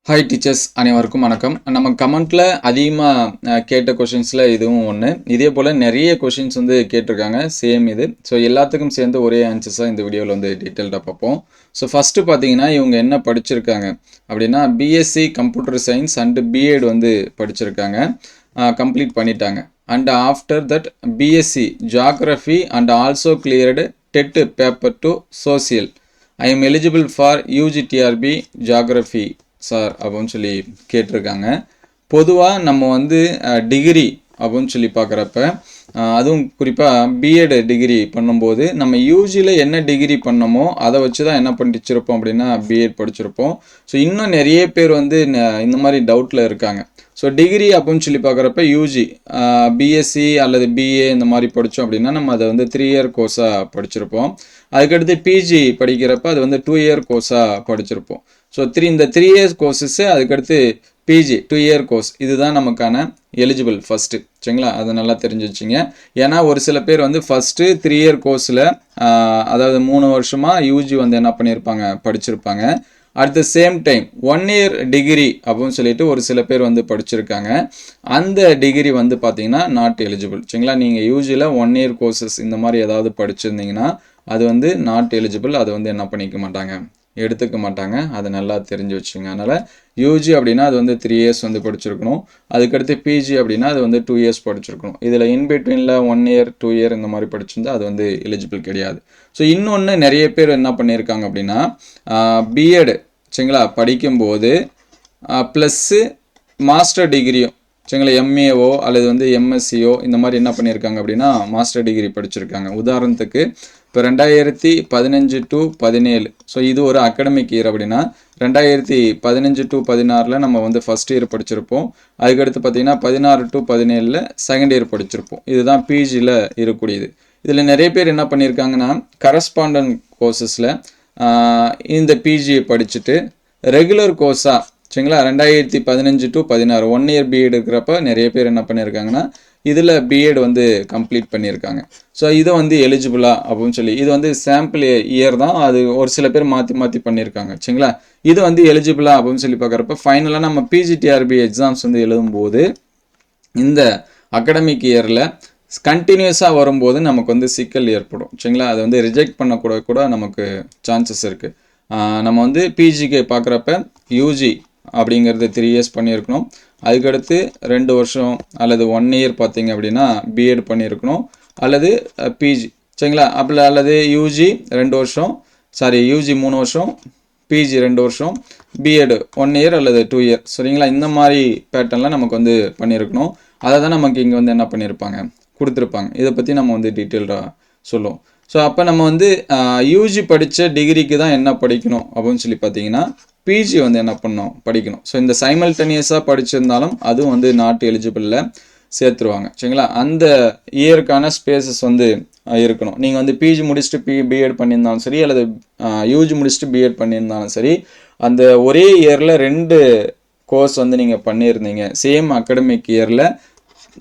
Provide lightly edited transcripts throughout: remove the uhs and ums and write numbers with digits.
Hi teachers அனைவருக்கும் வணக்கம். நம்ம கமெண்ட்டில் அதிகமாக கேட்ட கொஷின்ஸில் இதுவும் ஒன்று. இதே போல் நிறைய கொஷின்ஸ் வந்து கேட்டிருக்காங்க சேம் இது. ஸோ எல்லாத்துக்கும் சேர்ந்து ஒரே ஆன்சர்ஸாக இந்த வீடியோவில் வந்து டீட்டெயில்டாக பார்ப்போம். ஸோ ஃபஸ்ட்டு பார்த்தீங்கன்னா இவங்க என்ன படிச்சிருக்காங்க அப்படின்னா BSc computer science and BEd வந்து படிச்சிருக்காங்க, கம்ப்ளீட் பண்ணிட்டாங்க. And after that BSc geography and also cleared TET paper to social. I am eligible for UG TRB geography sir அப்படின்னு சொல்லி கேட்டிருக்காங்க. பொதுவாக நம்ம வந்து டிகிரி அப்படின்னு சொல்லி பார்க்குறப்ப அதுவும் குறிப்பாக பிஎட் டிகிரி பண்ணும்போது நம்ம யூஜியில் என்ன டிகிரி பண்ணமோ அதை வச்சு தான் என்ன படிச்சிருப்போம் அப்படின்னா பிஎட் படிச்சிருப்போம். ஸோ இன்னும் நிறைய பேர் வந்து இந்த மாதிரி டவுட்டில் இருக்காங்க. ஸோ டிகிரி அப்படின்னு சொல்லி பார்க்குறப்ப யூஜி பிஎஸ்சி அல்லது பிஏ இந்த மாதிரி படித்தோம் அப்படின்னா நம்ம அதை வந்து 3 இயர் கோர்ஸாக படிச்சிருப்போம். அதுக்கடுத்து பிஜி படிக்கிறப்ப அது வந்து 2 இயர் கோர்ஸாக படிச்சிருப்போம். ஸோ இந்த 3 இயர்ஸ் கோர்ஸஸ்ஸு அதுக்கடுத்து பிஜி 2 இயர் கோர்ஸ் இதுதான் நமக்கான எலிஜிபிள் ஃபஸ்ட்டு. சரிங்களா, அதை நல்லா தெரிஞ்சு வச்சுங்க. ஏன்னா ஒரு சில பேர் வந்து ஃபஸ்ட்டு 3 இயர் கோர்ஸில் அதாவது 3 வருஷமாக யூஜி வந்து என்ன பண்ணியிருப்பாங்க படிச்சிருப்பாங்க. At the same time 1 year degree அப்படின்னு சொல்லிட்டு ஒரு சில பேர் வந்து படிச்சிருக்காங்க. அந்த டிகிரி வந்து பார்த்தீங்கன்னா நாட் எலிஜிபிள். சரிங்களா, நீங்கள் யூஜியில் 1 இயர் கோர்சஸ் இந்த மாதிரி ஏதாவது படிச்சிருந்தீங்கன்னா அது வந்து நாட் எலிஜிபிள். அதை வந்து என்ன பண்ணிக்க மாட்டாங்க, எடுத்துக்க மாட்டாங்க. அதை நல்லா தெரிஞ்சு வச்சுங்க. அதனால் யூஜி அப்படின்னா அது வந்து 3 இயர்ஸ் வந்து படிச்சிருக்கணும். அதுக்கடுத்து பிஜி அப்படின்னா அது வந்து 2 இயர்ஸ் படிச்சிருக்கணும். இதில் இன்பிட்வீனில் 1 இயர் 2 இயர் இந்த மாதிரி படிச்சிருந்தா அது வந்து எலிஜிபிள் கிடையாது. ஸோ இன்னொன்று நிறைய பேர் என்ன பண்ணியிருக்காங்க அப்படின்னா பிஎட் சரிங்களா படிக்கும்போது ப்ளஸ்ஸு மாஸ்டர் டிகிரியும் சரிங்களா எம்ஏஓ அல்லது வந்து எம்எஸ்சிஓ இந்த மாதிரி என்ன பண்ணியிருக்காங்க அப்படின்னா மாஸ்டர் டிகிரி படிச்சிருக்காங்க. உதாரணத்துக்கு இப்போ 2015 to 17 ஸோ இது ஒரு அகடமிக் இயர் அப்படின்னா 2015 to 16 நம்ம வந்து ஃபஸ்ட் இயர் படிச்சிருப்போம். அதுக்கடுத்து பார்த்தீங்கன்னா 16 to 17 செகண்ட் இயர் படிச்சிருப்போம். இதுதான் பிஜியில் இருக்கக்கூடியது. இதில் நிறைய பேர் என்ன பண்ணியிருக்காங்கன்னா கரஸ்பாண்டன்ட் கோர்சஸில் இந்த பிஜியை படிச்சுட்டு ரெகுலர் கோர்ஸாக சரிங்களா 2015 to 16 1 இயர் பிஎட் இருக்கிறப்ப நிறைய பேர் என்ன பண்ணியிருக்காங்கன்னா இதில் பிஎட் வந்து கம்ப்ளீட் பண்ணியிருக்காங்க. ஸோ இதை வந்து எலிஜிபிளா அப்படின்னு சொல்லி இது வந்து சாம்பிள் இயர் தான், அது ஒரு சில பேர் மாற்றி பண்ணியிருக்காங்க. சரிங்களா, இது வந்து எலிஜிபிளா அப்படின்னு சொல்லி பார்க்குறப்ப ஃபைனலாக நம்ம பிஜிடிஆர்பி எக்ஸாம்ஸ் வந்து எழுதும்போது இந்த அகடமிக் இயரில் கண்டினியூஸாக வரும்போது நமக்கு வந்து சிக்கல் ஏற்படும். சரிங்களா, அதை வந்து ரிஜெக்ட் பண்ணக்கூட நமக்கு சான்சஸ் இருக்குது. நம்ம வந்து பிஜிக்கு பார்க்குறப்ப யூஜி அப்படிங்கிறது 3 இயர்ஸ் பண்ணியிருக்கணும். அதுக்கடுத்து 2 வருஷம் அல்லது 1 இயர் பார்த்தீங்க அப்படின்னா பிஎட் பண்ணியிருக்கணும் அல்லது பிஜி சரிங்களா. அப்படி அல்லது யூஜி 2 வருஷம் யூஜி 3 வருஷம் பிஜி 2 வருஷம் பிஎட் 1 இயர் அல்லது 2 இயர் சரிங்களா. இந்த மாதிரி பேட்டர்னில் நமக்கு வந்து பண்ணியிருக்கணும். அதை தான் நமக்கு இங்கே வந்து என்ன பண்ணியிருப்பாங்க கொடுத்துருப்பாங்க. இதை பற்றி நம்ம வந்து டீட்டெயில்டாக சொல்லுவோம். ஸோ அப்போ நம்ம வந்து யூஜி படித்த டிகிரிக்கு தான் என்ன படிக்கணும் அப்படின்னு சொல்லி பார்த்தீங்கன்னா பிஜி வந்து என்ன பண்ணணும் படிக்கணும். ஸோ இந்த சைமல்டேனியஸாக படிச்சிருந்தாலும் அதுவும் வந்து நாட் எலிஜிபிளில் சேர்த்துருவாங்க. சரிங்களா, அந்த இயருக்கான ஸ்பேசஸ் வந்து இருக்கணும். நீங்கள் வந்து பிஜி முடிச்சுட்டு பிஎட் பண்ணியிருந்தாலும் சரி அல்லது யூஜி முடிச்சுட்டு பிஎட் பண்ணியிருந்தாலும் சரி அந்த ஒரே இயரில் 2 கோர்ஸ் வந்து நீங்கள் பண்ணியிருந்தீங்க சேம் அகடமிக் இயரில்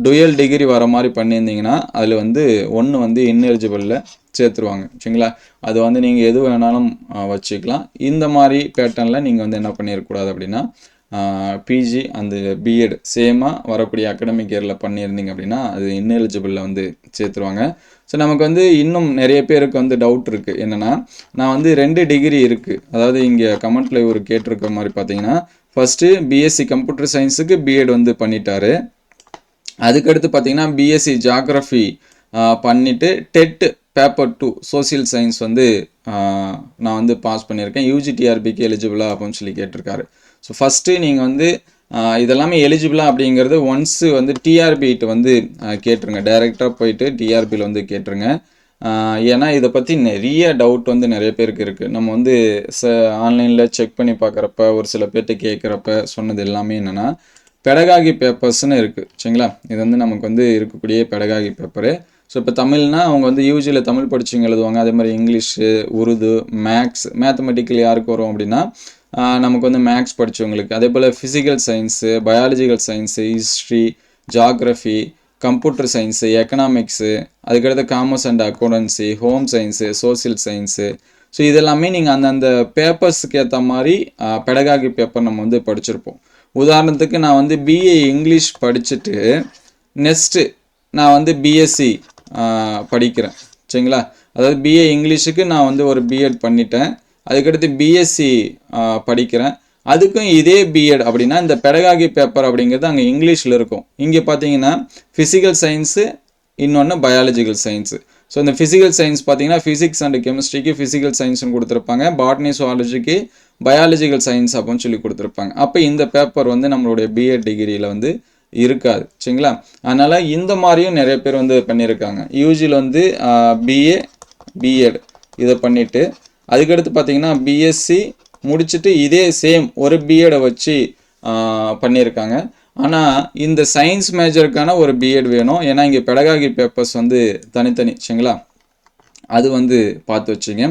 டுயல் டிகிரி வர மாதிரி பண்ணியிருந்தீங்கன்னா அதில் வந்து ஒன்று வந்து இன்எலிஜிபிளில் சேர்த்துருவாங்க. சரிங்களா, அது வந்து நீங்கள் எது வேணாலும் வச்சுக்கலாம். இந்த மாதிரி பேட்டர்னில் நீங்கள் வந்து என்ன பண்ணிடக்கூடாது அப்படின்னா பிஜி அந்த பிஎட் சேமாக வரக்கூடிய அகடமிக் இயரில் பண்ணியிருந்தீங்க அப்படின்னா அது இன்எலிஜிபிளில் வந்து சேர்த்துருவாங்க. ஸோ நமக்கு வந்து இன்னும் நிறைய பேருக்கு வந்து டவுட் இருக்குது. என்னென்னா நான் வந்து 2 டிகிரி இருக்குது, அதாவது இங்கே கமெண்ட்டில் இவர் கேட்டிருக்க மாதிரி பார்த்தீங்கன்னா ஃபஸ்ட்டு பிஎஸ்சி கம்ப்யூட்டர் சயின்ஸுக்கு பிஎட் வந்து பண்ணிட்டாரு. அதுக்கடுத்து பார்த்தீங்கன்னா பிஎஸ்சி ஜியாகிரஃபி பண்ணிவிட்டு டெட் பேப்பர் 2 சோசியல் சயின்ஸ் வந்து நான் வந்து பாஸ் பண்ணியிருக்கேன், யூஜிடிஆர்பிக்கு எலிஜிபிளா அப்படின்னு சொல்லி கேட்டிருக்காரு. ஸோ ஃபஸ்ட்டு நீங்கள் வந்து இதெல்லாமே எலிஜிபிளா அப்படிங்கிறது ஒன்ஸு வந்து டிஆர்பிகிட்ட வந்து கேட்டுருங்க. டைரெக்டாக போயிட்டு டிஆர்பியில் வந்து கேட்டுருங்க. ஏன்னா இதை பற்றி நிறைய டவுட் வந்து நிறைய பேருக்கு இருக்குது. நம்ம வந்து ஆன்லைனில் செக் பண்ணி பார்க்குறப்ப ஒரு சில பேர்கிட்ட கேட்குறப்ப சொன்னது எல்லாமே என்னென்னா பெடகாகி பேப்பர்ஸ்னு இருக்குது. சரிங்களா, இது வந்து நமக்கு வந்து இருக்கக்கூடிய பெடகாகி பேப்பரு. ஸோ இப்போ தமிழ்னா அவங்க வந்து யூஜியில் தமிழ் படிச்சவங்க எழுதுவாங்க. அதே மாதிரி இங்கிலீஷு, உருது, மேத்தமெட்டிக்கல் யாருக்கு வரும் அப்படின்னா நமக்கு வந்து மேக்ஸ் படித்தவங்களுக்கு. அதே போல் physical science, biological science, history, geography, computer science, economics, அதுக்கடுத்து commerce and accountancy, home science, social science, so இதெல்லாமே நீங்கள் அந்த பேப்பர்ஸுக்கு ஏற்ற மாதிரி பெடகாகி பேப்பர் நம்ம வந்து படிச்சிருப்போம். உதாரணத்துக்கு நான் வந்து பிஏ இங்கிலீஷ் படிச்சுட்டு நெக்ஸ்ட்டு நான் வந்து பிஎஸ்சி படிக்கிறேன் சரிங்களா. அதாவது பிஏ இங்கிலீஷுக்கு நான் வந்து ஒரு பிஎட் பண்ணிட்டேன், அதுக்கடுத்து பிஎஸ்சி படிக்கிறேன், அதுக்கும் இதே பிஎட் அப்படின்னா இந்த பெடகாகி பேப்பர் அப்படிங்கிறது அங்கே இங்கிலீஷில் இருக்கும். இங்கே பார்த்தீங்கன்னா ஃபிசிக்கல் சயின்ஸு, இன்னொன்று பயாலஜிக்கல் சயின்ஸு. ஸோ இந்த ஃபிசிக்கல் சயின்ஸ் பார்த்தீங்கன்னா ஃபிசிக்ஸ் அண்ட் கெமிஸ்ட்ரிக்கு ஃபிசிக்கல் சயின்ஸ்னு கொடுத்துருப்பாங்க, பாட்னி சுவாலஜிக்கு பயாலஜிக்கல் சயின்ஸ் அப்படின்னு சொல்லி கொடுத்துருப்பாங்க. அப்போ இந்த பேப்பர் வந்து நம்மளுடைய பிஎட் டிகிரியில் வந்து இருக்காது சரிங்களா. அதனால் இந்த மாதிரியும் நிறைய பேர் வந்து பண்ணியிருக்காங்க. யூஜியில் வந்து பிஏ பிஎட் இதை பண்ணிவிட்டு அதுக்கடுத்து பார்த்தீங்கன்னா பிஎஸ்சி முடிச்சுட்டு இதே சேம் ஒரு பிஎடை வச்சு பண்ணியிருக்காங்க. ஆனால் இந்த சயின்ஸ் மேஜருக்கான ஒரு பிஎட் வேணும், ஏன்னா இங்கே பெடகாகி பேப்பர்ஸ் வந்து தனித்தனி சரிங்களா. அது வந்து பார்த்து வச்சுங்க.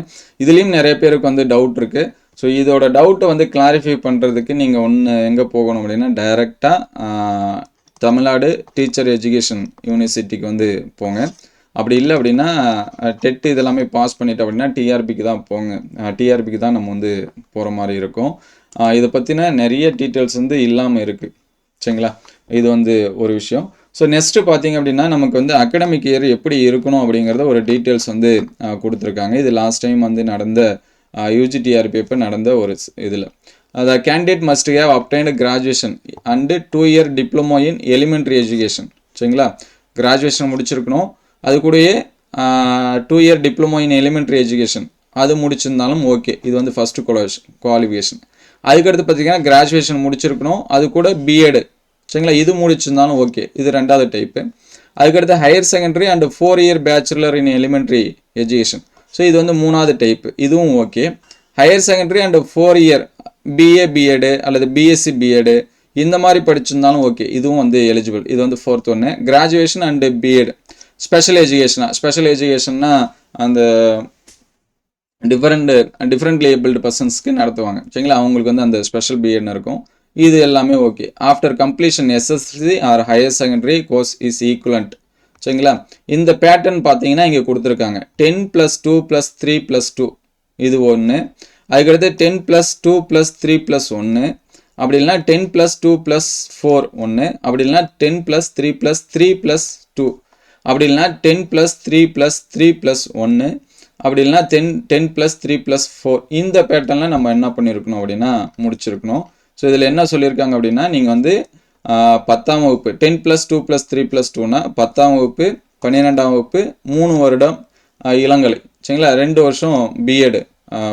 இதுலேயும் நிறைய பேருக்கு வந்து டவுட் இருக்குது. ஸோ இதோட டவுட்டை வந்து கிளாரிஃபை பண்ணுறதுக்கு நீங்கள் ஒன்று எங்கே போகணும் அப்படின்னா டைரெக்டாக தமிழ்நாடு டீச்சர் எஜுகேஷன் யூனிவர்சிட்டிக்கு வந்து போங்க. அப்படி இல்லை அப்படின்னா டெட் இதெல்லாமே பாஸ் பண்ணிட்டோம் அப்படின்னா டிஆர்பிக்கு தான் போங்க. டிஆர்பிக்கு தான் நம்ம வந்து போகிற மாதிரி இருக்கும். இதை பற்றின நிறைய டீட்டெயில்ஸ் வந்து இல்லாமல் இருக்குது சரிங்களா. இது வந்து ஒரு விஷயம். ஸோ நெக்ஸ்ட்டு பார்த்தீங்க அப்படின்னா நமக்கு வந்து அகடமிக் இயர் எப்படி இருக்கணும் அப்படிங்கிறத ஒரு டீட்டெயில்ஸ் வந்து கொடுத்துருக்காங்க. இது லாஸ்ட் டைம் வந்து நடந்த யூஜிடிஆர்பி இப்போ நடந்த ஒரு இதில் the candidate must have obtained graduation and 2-year diploma in elementary education சரிங்களா. கிராஜுவேஷன் முடிச்சிருக்கணும், அது கூடயே 2-year diploma in elementary education அது முடிச்சிருந்தாலும் ஓகே. இது வந்து ஃபஸ்ட்டு குவாலிஃபிகேஷன். அதுக்கடுத்து பார்த்தீங்கன்னா கிராஜுவேஷன் முடிச்சிருக்கணும், அது கூட பிஎட் சரிங்களா, இது முடிச்சிருந்தாலும் ஓகே. இது ரெண்டாவது டைப்பு. அதுக்கடுத்து higher secondary and 4-year bachelor in elementary education. So இது வந்து மூணாவது டைப்பு, இதுவும் okay. Higher secondary and 4-year BA BEd அல்லது பிஎஸ்சி பிஎடு இந்த மாதிரி படிச்சிருந்தாலும் ஓகே, இதுவும் வந்து எலிஜிபிள். இது வந்து ஃபோர்த் ஒன்று. கிராஜுவேஷன் அண்டு பிஎட் ஸ்பெஷல் எஜுகேஷன்னா அந்த டிஃப்ரெண்ட்லி ஏபிள்டு பர்சன்ஸ்க்கு நடத்துவாங்க சரிங்களா, அவங்களுக்கு வந்து அந்த ஸ்பெஷல் பிஎட்னு இருக்கும். இது எல்லாமே okay. After completion SSC or higher secondary course is equivalent சரிங்களா. இந்த பேட்டர்ன் பார்த்தீங்கன்னா இங்கே கொடுத்துருக்காங்க 10+2+3+2 இது ஒன்று. அதுக்கடுத்து 10+2+3+1, அப்படி இல்லைனா 10+2+4 ஒன்று, அப்படி இல்லைனா 10+3+3+2, அப்படி இல்லைனா 10+3+3+1, அப்படி இல்லைனா 10+3+4. இந்த பேட்டர்னில் நம்ம என்ன பண்ணியிருக்கணும் அப்படின்னா முடிச்சிருக்கணும். ஸோ இதில் என்ன சொல்லியிருக்காங்க அப்படின்னா நீங்கள் வந்து 10ஆம் வகுப்பு 10+2+3+2னா 10ஆம் வகுப்பு 12ஆம் வகுப்பு 3 வருடம் இளங்கலை சரிங்களா, 2 வருஷம் பிஎட்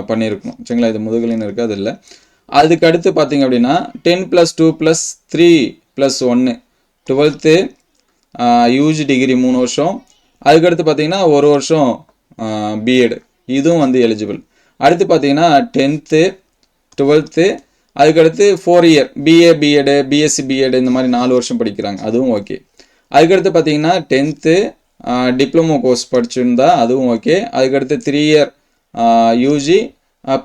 பண்ணியிருக்கணும் சரிங்களா. இது முதுகலைன்னு இருக்குது, அது இல்லை. அதுக்கு அடுத்து பார்த்தீங்க அப்படின்னா 10+2+3+1 12th யூஜி டிகிரி 3 வருஷம். அதுக்கடுத்து பார்த்தீங்கன்னா 1 வருஷம் பிஎட், இதுவும் வந்து எலிஜிபிள். அடுத்து பார்த்தீங்கன்னா 10th 12th அதுக்கடுத்து 4-year BA BEd BSc BEd இந்த மாதிரி 4 வருஷம் படிக்கிறாங்க, அதுவும் ஓகே. அதுக்கடுத்து பார்த்தீங்கன்னா 10th டிப்ளமோ கோர்ஸ் படிச்சிருந்தா அதுவும் ஓகே. அதுக்கடுத்து 3-year யூஜி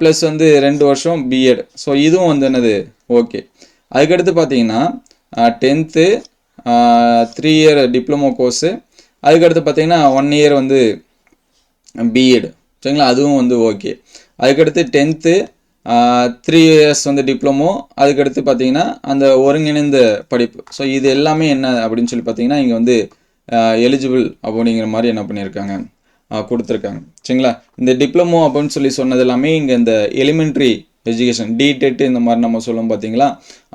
ப்ளஸ் வந்து 2 வருஷம் பிஎட், ஸோ இதுவும் வந்து என்னது ஓகே. அதுக்கடுத்து பார்த்தீங்கன்னா 10th 3-year டிப்ளமோ கோர்ஸு, அதுக்கடுத்து பார்த்தீங்கன்னா 1 year வந்து பிஎட் சரிங்களா, அதுவும் வந்து ஓகே. அதுக்கடுத்து 10th 3 years வந்து டிப்ளமோ, அதுக்கடுத்து பார்த்தீங்கன்னா அந்த ஒருங்கிணைந்த படிப்பு. ஸோ இது எல்லாமே என்ன அப்படின்னு சொல்லி பார்த்தீங்கன்னா இங்கே வந்து எலிஜிபிள் அப்படிங்கிற மாதிரி என்ன பண்ணியிருக்காங்க கொடுத்துருக்காங்க சரிங்களா. இந்த டிப்ளமோ அப்படின்னு சொல்லி சொன்னது எல்லாமே இங்கே இந்த எலிமெண்ட்ரி எஜுகேஷன் டிடெட் இந்த மாதிரி நம்ம சொல்லும் பார்த்தீங்களா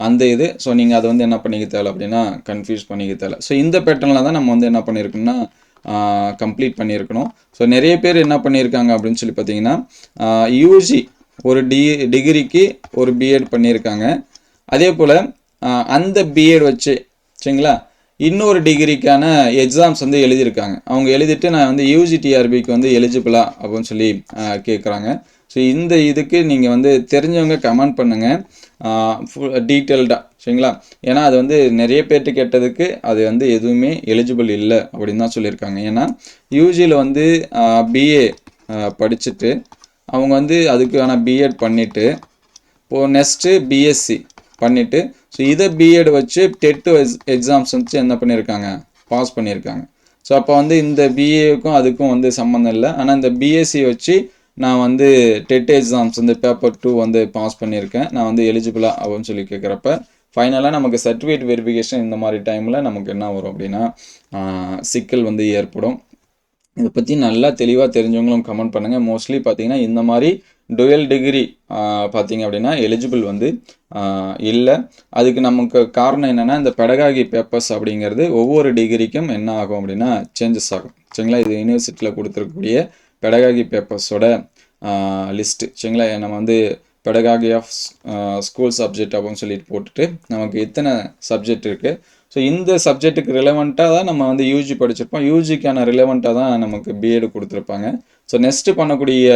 அந்த இது. ஸோ நீங்கள் அதை வந்து என்ன பண்ணிக்க தேவை அப்படின்னா கன்ஃபியூஸ் பண்ணிக்க தேவை. ஸோ இந்த பேட்டர்னில் தான் நம்ம வந்து என்ன பண்ணியிருக்கோம்னா கம்ப்ளீட் பண்ணியிருக்கணும். ஸோ நிறைய பேர் என்ன பண்ணியிருக்காங்க அப்படின்னு சொல்லி பார்த்தீங்கன்னா யூஜி ஒரு டிகிரிக்கு ஒரு பிஎட் பண்ணியிருக்காங்க. அதே போல் அந்த பிஎட் வச்சு சரிங்களா இன்னொரு டிகிரிக்கான எக்ஸாம்ஸ் வந்து எழுதியிருக்காங்க. அவங்க எழுதிட்டு நான் வந்து யூஜிடிஆர்பிக்கு வந்து எலிஜிபிளா அப்படின்னு சொல்லி கேட்குறாங்க. ஸோ இந்த இதுக்கு நீங்கள் வந்து தெரிஞ்சவங்க கமெண்ட் பண்ணுங்கள் டீட்டெயில்டாக சரிங்களா. ஏன்னா அது வந்து நிறைய பேர்ட்டு கேட்டதுக்கு அது வந்து எதுவுமே எலிஜிபிள் இல்லை அப்படின்னு தான் சொல்லியிருக்காங்க. ஏன்னா யூஜியில் வந்து பிஏ படிச்சுட்டு அவங்க வந்து அதுக்கான பிஎட் பண்ணிவிட்டு இப்போது நெக்ஸ்ட்டு பிஎஸ்சி பண்ணிவிட்டு ஸோ இதை பிஎட் வச்சு டெட் எக்ஸாம்ஸ் வச்சு என்ன பண்ணியிருக்காங்க பாஸ் பண்ணியிருக்காங்க. ஸோ அப்போ வந்து இந்த பிஏக்கும் அதுக்கும் வந்து சம்மந்தம் இல்லை. ஆனால் இந்த பிஎஸ்சி வச்சு நான் வந்து டெட் எக்ஸாம்ஸ் வந்து பேப்பர் 2 வந்து பாஸ் பண்ணியிருக்கேன், நான் வந்து எலிஜிபிளா அப்படின்னு சொல்லி கேட்குறப்ப ஃபைனலாக நமக்கு சர்டிஃபிகேட் வெரிஃபிகேஷன் இந்த மாதிரி டைமில் நமக்கு என்ன வரும் அப்படின்னா சிக்கல் வந்து ஏற்படும். இதை பற்றி நல்லா தெளிவாக தெரிஞ்சவங்களும் கமெண்ட் பண்ணுங்கள். மோஸ்ட்லி பார்த்தீங்கன்னா இந்த மாதிரி டுவெல் டிகிரி பார்த்தீங்க அப்படின்னா எலிஜிபிள் வந்து இல்லை. அதுக்கு நமக்கு காரணம் என்னென்னா இந்த பெடகாகி பேப்பர்ஸ் அப்படிங்கிறது ஒவ்வொரு டிகிரிக்கும் என்ன ஆகும் அப்படின்னா சேஞ்சஸ் ஆகும். சரிங்களா, இது யூனிவர்சிட்டியில் கொடுத்துருக்கக்கூடிய பெடகாகி பேப்பர்ஸோட லிஸ்ட்டு. சரிங்களா, நம்ம வந்து பெடகாகி ஆஃப் ஸ்கூல் சப்ஜெக்ட் அப்படின்னு சொல்லிட்டு போட்டுட்டு நமக்கு எத்தனை சப்ஜெக்ட் இருக்குது, ஸோ இந்த சப்ஜெக்ட்டுக்கு ரிலவெண்ட்டாக தான் நம்ம வந்து யூஜி படிச்சிருப்போம், யூஜிக்கான ரிலவெண்ட்டாக தான் நமக்கு பிஎட் கொடுத்துருப்பாங்க. ஸோ நெக்ஸ்ட்டு பண்ணக்கூடிய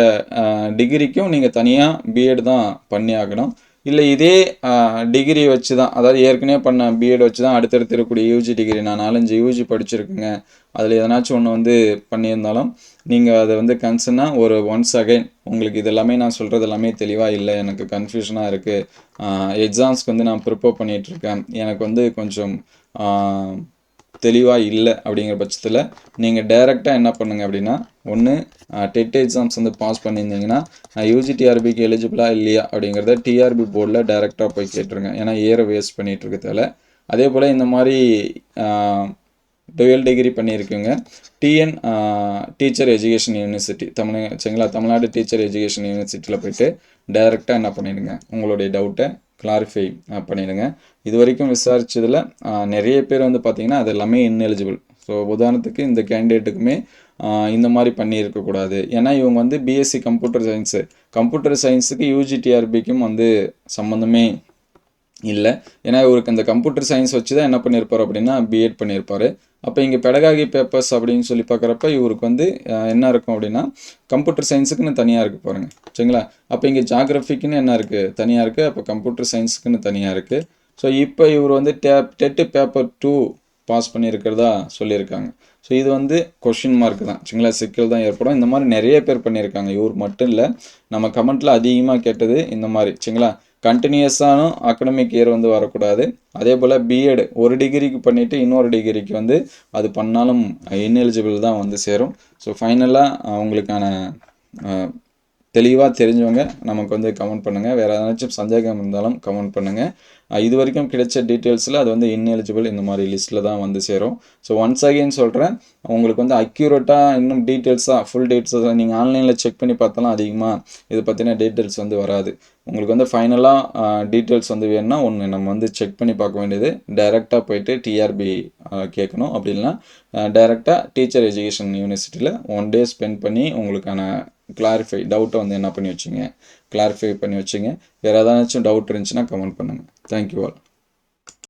டிகிரிக்கும் நீங்கள் தனியாக பிஎட் தான் பண்ணி ஆகணும். இல்லை இதே டிகிரி வச்சு தான், அதாவது ஏற்கனவே பண்ண பிஎட் வச்சு தான் அடுத்தடுத்து இருக்கக்கூடிய யூஜி டிகிரி, நான் 4-5 யூஜி படிச்சிருக்குங்க, அதில் எதனாச்சும் ஒன்று வந்து பண்ணியிருந்தாலும் நீங்கள் அதை வந்து கன்சர்னாக ஒரு ஒன்ஸ் அகைன் உங்களுக்கு இது எல்லாமே நான் சொல்கிறது எல்லாமே தெளிவாக இல்லை, எனக்கு கன்ஃபியூஷனாக இருக்குது, எக்ஸாம்ஸ்க்கு வந்து நான் ப்ரிப்பேர் பண்ணிகிட்ருக்கேன், எனக்கு வந்து கொஞ்சம் தெளிவாக இல்லை அப்படிங்கிற பட்சத்தில் நீங்கள் டைரெக்டாக என்ன பண்ணுங்கள் அப்படின்னா, ஒன்று டெட் எக்ஸாம்ஸ் வந்து பாஸ் பண்ணியிருந்தீங்கன்னா யூஜி டிஆர்பிக்கு எலிஜிபிளாக இல்லையா அப்படிங்கிறத டிஆர்பி போர்டில் டைரெக்டாக போய் கேட்டுருங்க. ஏன்னா இயரை வேஸ்ட் பண்ணிகிட்டு இருக்கதால. அதே போல் இந்த மாதிரி டுவெல் டிகிரி பண்ணியிருக்குங்க டிஎன் டீச்சர் எஜுகேஷன் யூனிவர்சிட்டி சரிங்களா, தமிழ்நாடு டீச்சர் எஜுகேஷன் யூனிவர்சிட்டியில் போய்ட்டு டைரெக்டாக என்ன பண்ணிடுங்க, உங்களுடைய டவுட்டை கிளாரிஃபை பண்ணிடுங்க. இது வரைக்கும் விசாரிச்சதில் நிறைய பேர் வந்து பார்த்திங்கன்னா அது எல்லாமே இன்எலிஜிபிள். ஸோ உதாரணத்துக்கு இந்த கேண்டிடேட்டுக்குமே இந்த மாதிரி பண்ணியிருக்கக்கூடாது. ஏன்னா இவங்க வந்து பிஎஸ்சி கம்ப்யூட்டர் சயின்ஸுக்கு யூஜி டிஆர்பிக்கும் வந்து சம்மந்தமே இல்லை. ஏன்னா இவருக்கு இந்த கம்ப்யூட்டர் சயின்ஸ் வச்சு தான் என்ன பண்ணியிருப்பார் அப்படின்னா பிஎட் பண்ணியிருப்பார். அப்போ இங்கே பெடகாகி பேப்பர்ஸ் அப்படின்னு சொல்லி பார்க்குறப்ப இவருக்கு வந்து என்ன இருக்கும் அப்படின்னா கம்ப்யூட்டர் சயின்ஸுக்குன்னு தனியாக இருக்குது பாருங்கள். சரிங்களா, அப்போ இங்கே ஜாகிரஃபிக்குன்னு என்ன இருக்குது தனியாக இருக்குது, அப்போ கம்ப்யூட்டர் சயின்ஸுக்குன்னு தனியாக இருக்குது. ஸோ இப்போ இவர் வந்து டெட்டு பேப்பர் 2 பாஸ் பண்ணியிருக்கிறதா சொல்லியிருக்காங்க. ஸோ இது வந்து கொஷின் மார்க் தான். சரிங்களா, சிக்கல் தான் ஏற்படும். இந்த மாதிரி நிறைய பேர் பண்ணியிருக்காங்க, இவர் மட்டும் இல்லை. நம்ம கமெண்ட்டில் அதிகமாக கேட்டது இந்த மாதிரி. சரிங்களா, கண்டினியூஸான அகடமிக் இயர் வந்து வரக்கூடாது. அதே போல் பிஎட் ஒரு டிகிரிக்கு பண்ணிவிட்டு இன்னொரு டிகிரிக்கு வந்து அது பண்ணாலும் இன்எலிஜிபிள் தான் வந்து சேரும். ஸோ ஃபைனலாக அவங்களுக்கான தெளிவாக தெரிஞ்சவங்க நமக்கு வந்து கமெண்ட் பண்ணுங்கள். வேறு ஏதாச்சும் சந்தேகம் இருந்தாலும் கமெண்ட் பண்ணுங்கள். இது வரைக்கும் கிடைச்ச டீட்டெயில்ஸில் அது வந்து இன்எலிஜிபிள் இந்த மாதிரி லிஸ்ட்டில் தான் வந்து சேரும். ஸோ ஒன்ஸ் அகெயின் சொல்கிறேன், உங்களுக்கு வந்து அக்யூரேட்டாக இன்னும் டீட்டெயில்ஸாக ஃபுல் டீட்டெயில்ஸாக நீங்கள் ஆன்லைனில் செக் பண்ணி பார்த்தாலும் அதிகமாக இது பற்றின டீட்டெயில்ஸ் வந்து வராது. உங்களுக்கு வந்து ஃபைனலாக டீட்டெயில்ஸ் வந்து வேணும்னா ஒன்று நம்ம வந்து செக் பண்ணி பார்க்க வேண்டியது டைரெக்டாக போயிட்டு டிஆர்பி கேட்கணும். அப்படி இல்லைனா டைரெக்டாக டீச்சர் எஜுகேஷன் யூனிவர்சிட்டியில் 1 day ஸ்பெண்ட் பண்ணி உங்களுக்கான டவுட்டை வந்து என்ன பண்ணி வச்சுங்க, கிளாரிஃபை பண்ணி வச்சுங்க. வேறு ஏதாச்சும் டவுட் இருந்துச்சுன்னா கமெண்ட் பண்ணுங்கள். Thank you all.